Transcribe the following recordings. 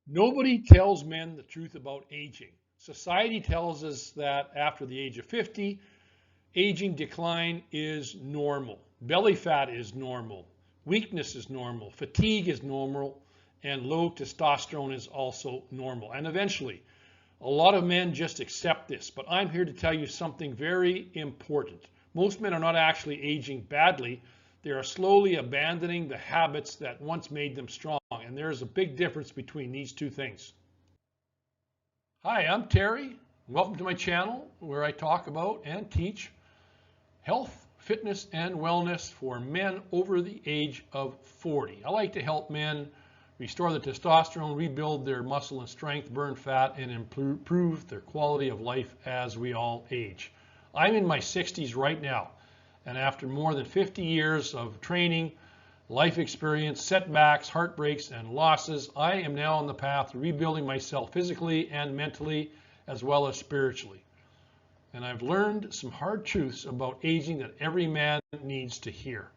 Nobody tells men the truth about aging. Society tells us that after the age of 50, aging decline is normal. Belly fat is normal. Weakness is normal. Fatigue is normal. And low testosterone is also normal. And eventually, a lot of men just accept this. But I'm here to tell you something very important. Most men are not actually aging badly. They are slowly abandoning the habits that once made them strong. And there is a big difference between these two things. Hi, I'm Terry. Welcome to my channel where I talk about and teach health, fitness, and wellness for men over the age of 40. I like to help men restore the testosterone, rebuild their muscle and strength, burn fat, and improve their quality of life as we all age. I'm in my 60s right now, and after more than 50 years of training, life experience, setbacks, heartbreaks, and losses, I am now on the path to rebuilding myself physically and mentally, as well as spiritually. And I've learned some hard truths about aging that every man needs to hear.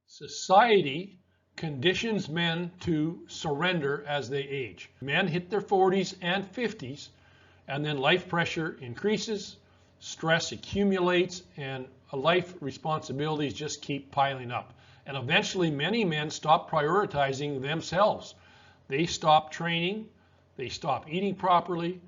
Society conditions men to surrender as they age. Men hit their 40s and 50s, and then life pressure increases, stress accumulates, and life responsibilities just keep piling up. And eventually, many men stop prioritizing themselves. They stop training, they stop eating properly,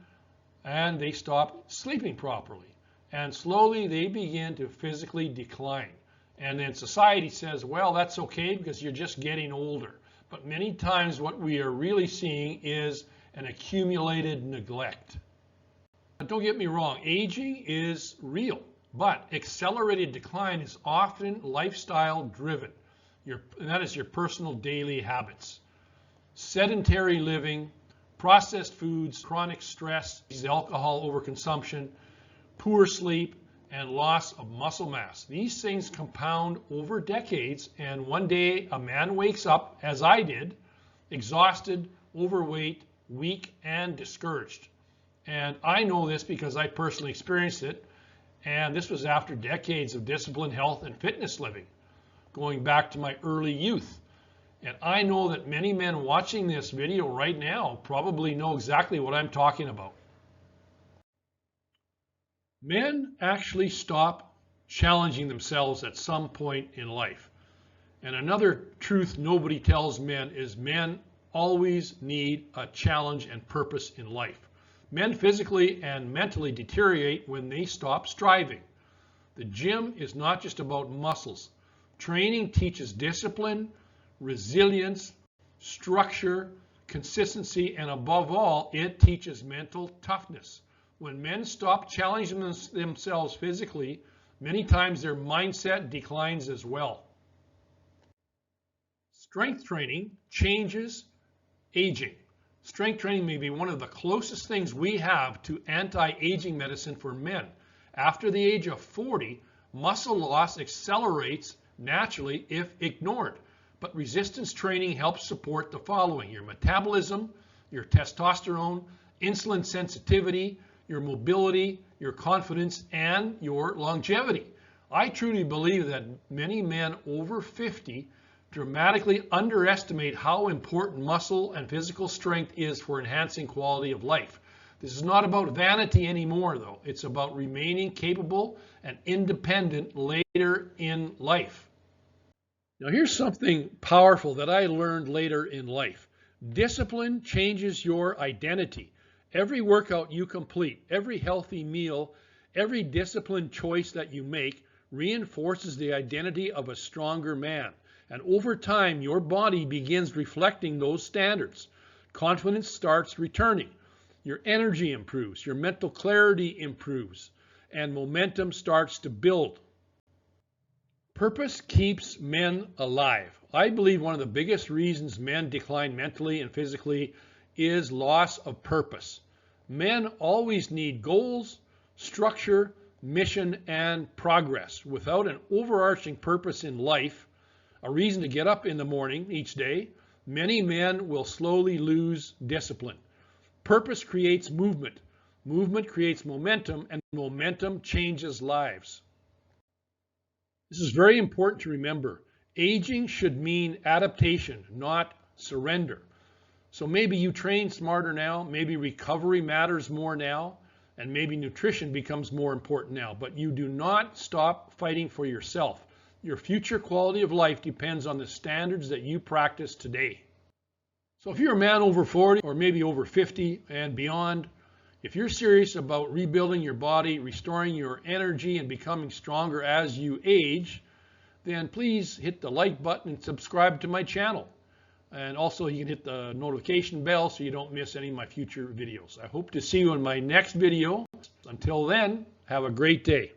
and they stop sleeping properly. And slowly, they begin to physically decline. And then society says, well, that's okay because you're just getting older. But many times what we are really seeing is an accumulated neglect. But don't get me wrong, aging is real, but accelerated decline is often lifestyle driven. And that is your personal daily habits. Sedentary living, processed foods, chronic stress, alcohol overconsumption, poor sleep, and loss of muscle mass. These things compound over decades, and one day a man wakes up, as I did, exhausted, overweight, weak, and discouraged. And I know this because I personally experienced it, and this was after decades of disciplined health and fitness living, going back to my early youth. And I know that many men watching this video right now probably know exactly what I'm talking about. Men actually stop challenging themselves at some point in life. And another truth nobody tells men is men always need a challenge and purpose in life. Men physically and mentally deteriorate when they stop striving. The gym is not just about muscles. Training teaches discipline, resilience, structure, consistency, and above all, it teaches mental toughness. When men stop challenging themselves physically, many times their mindset declines as well. Strength training changes aging. Strength training may be one of the closest things we have to anti-aging medicine for men. After the age of 40, muscle loss accelerates naturally if ignored. But resistance training helps support the following: your metabolism, your testosterone, insulin sensitivity, your mobility, your confidence, and your longevity. I truly believe that many men over 50 dramatically underestimate how important muscle and physical strength is for enhancing quality of life. This is not about vanity anymore, though. It's about remaining capable and independent later in life. Now, here's something powerful that I learned later in life. Discipline changes your identity. Every workout you complete, every healthy meal, every disciplined choice that you make reinforces the identity of a stronger man. And over time, your body begins reflecting those standards. Confidence starts returning. Your energy improves. Your mental clarity improves. And momentum starts to build. Purpose keeps men alive. I believe one of the biggest reasons men decline mentally and physically is loss of purpose. Men always need goals, structure, mission, and progress. Without an overarching purpose in life, a reason to get up in the morning each day, many men will slowly lose discipline. Purpose creates movement. Movement creates momentum, and momentum changes lives. This is very important to remember. Aging should mean adaptation, not surrender. So maybe you train smarter now, maybe recovery matters more now, and maybe nutrition becomes more important now. But you do not stop fighting for yourself. Your future quality of life depends on the standards that you practice today. So if you're a man over 40 or maybe over 50 and beyond, if you're serious about rebuilding your body, restoring your energy, and becoming stronger as you age, then please hit the like button and subscribe to my channel. And also you can hit the notification bell so you don't miss any of my future videos. I hope to see you in my next video. Until then, have a great day.